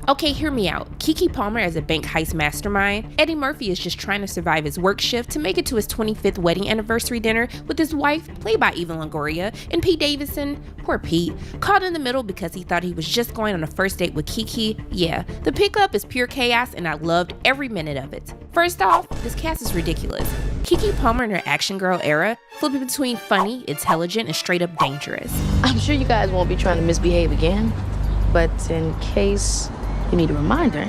Okay, hear me out. Keke Palmer as a bank heist mastermind. Eddie Murphy is just trying to survive his work shift to make it to his 25th wedding anniversary dinner with his wife, played by Eva Longoria, and Pete Davidson, poor Pete, caught in the middle because he thought he was just going on a first date with Keke. Yeah, the pickup is pure chaos and I loved every minute of it. First off, this cast is ridiculous. Keke Palmer in her action girl era, flipping between funny, intelligent, and straight up dangerous. I'm sure you guys won't be trying to misbehave again, but in case you need a reminder.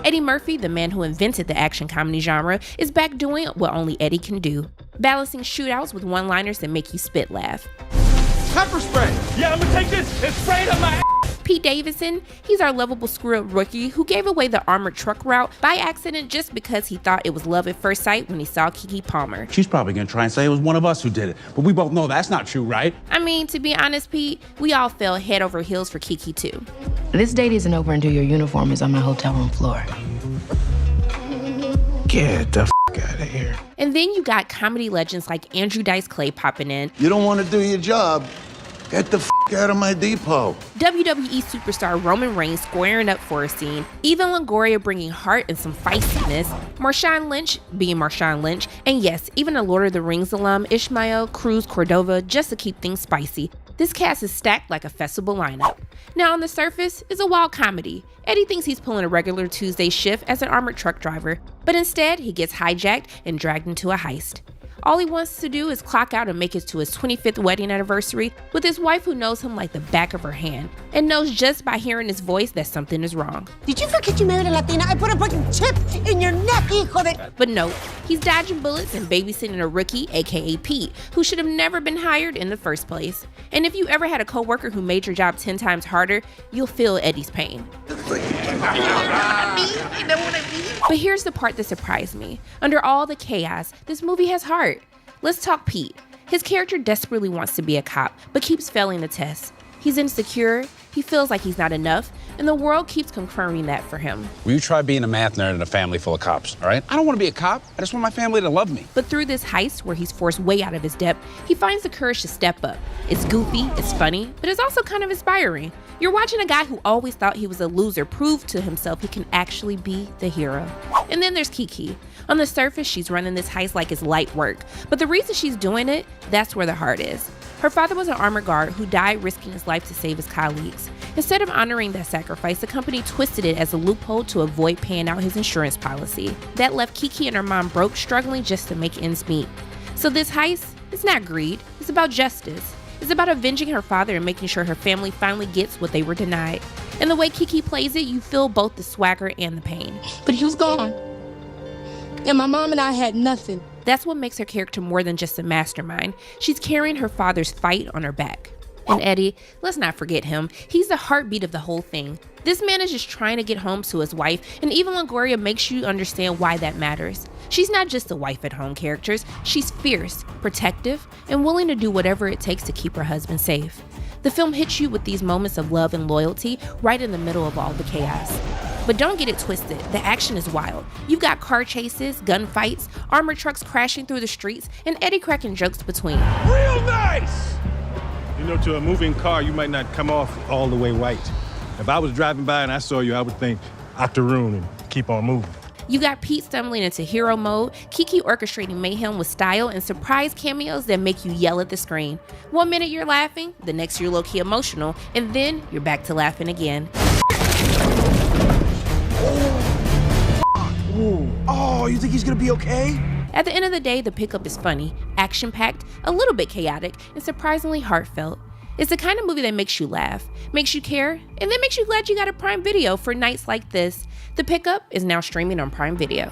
Eddie Murphy, the man who invented the action comedy genre, is back doing what only Eddie can do, balancing shootouts with one-liners that make you spit laugh. Pepper spray! Yeah, I'm gonna take this and spray it on my ass! Pete Davidson, he's our lovable screw-up rookie who gave away the armored truck route by accident just because he thought it was love at first sight when he saw Keke Palmer. She's probably gonna try and say it was one of us who did it, but we both know that's not true, right? I mean, to be honest, Pete, we all fell head over heels for Keke too. This date isn't over until your uniform is on my hotel room floor. Get the out of here. And then you got comedy legends like Andrew Dice Clay popping in. You don't want to do your job? Get the out of my depot. WWE superstar Roman Reigns squaring up for a scene. Eva Longoria bringing heart and some feistiness. Marshawn Lynch being Marshawn Lynch. And yes, even a Lord of the Rings alum, Ishmael Cruz Cordova, just to keep things spicy. This cast is stacked like a festival lineup. Now on the surface, it's a wild comedy. Eddie thinks he's pulling a regular Tuesday shift as an armored truck driver, but instead he gets hijacked and dragged into a heist. All he wants to do is clock out and make it to his 25th wedding anniversary with his wife who knows him like the back of her hand and knows just by hearing his voice that something is wrong. Did you forget you married a Latina? I put a fucking chip in your neck, hijo de... But no, he's dodging bullets and babysitting a rookie, aka Pete, who should have never been hired in the first place. And if you ever had a coworker who made your job 10 times harder, you'll feel Eddie's pain. But here's the part that surprised me. Under all the chaos, this movie has heart. Let's talk Pete. His character desperately wants to be a cop, but keeps failing the test. He's insecure, he feels like he's not enough, and the world keeps confirming that for him. Will you try being a math nerd in a family full of cops, all right? I don't want to be a cop. I just want my family to love me. But through this heist, where he's forced way out of his depth, he finds the courage to step up. It's goofy, it's funny, but it's also kind of inspiring. You're watching a guy who always thought he was a loser prove to himself he can actually be the hero. And then there's Keke. On the surface, she's running this heist like it's light work, but the reason she's doing it, that's where the heart is. Her father was an armored guard who died risking his life to save his colleagues. Instead of honoring that sacrifice, the company twisted it as a loophole to avoid paying out his insurance policy. That left Keke and her mom broke, struggling just to make ends meet. So this heist, it's not greed, it's about justice. It's about avenging her father and making sure her family finally gets what they were denied. And the way Keke plays it, you feel both the swagger and the pain. But he was gone. And my mom and I had nothing. That's what makes her character more than just a mastermind. She's carrying her father's fight on her back. And Eddie, let's not forget him. He's the heartbeat of the whole thing. This man is just trying to get home to his wife, and Eva Longoria makes you understand why that matters. She's not just a wife-at-home character. She's fierce, protective, and willing to do whatever it takes to keep her husband safe. The film hits you with these moments of love and loyalty right in the middle of all the chaos. But don't get it twisted, the action is wild. You've got car chases, gunfights, armored trucks crashing through the streets, and Eddie cracking jokes between. Real nice! You know, to a moving car, you might not come off all the way white. If I was driving by and I saw you, I would think octoroon and keep on moving. You got Pete stumbling into hero mode, Keke orchestrating mayhem with style, and surprise cameos that make you yell at the screen. One minute you're laughing, the next you're low-key emotional, and then you're back to laughing again. Oh, you think he's gonna be okay? At the end of the day, the pickup is funny, action-packed, a little bit chaotic, and surprisingly heartfelt. It's the kind of movie that makes you laugh, makes you care, and then makes you glad you got a Prime Video for nights like this. The Pickup is now streaming on Prime Video.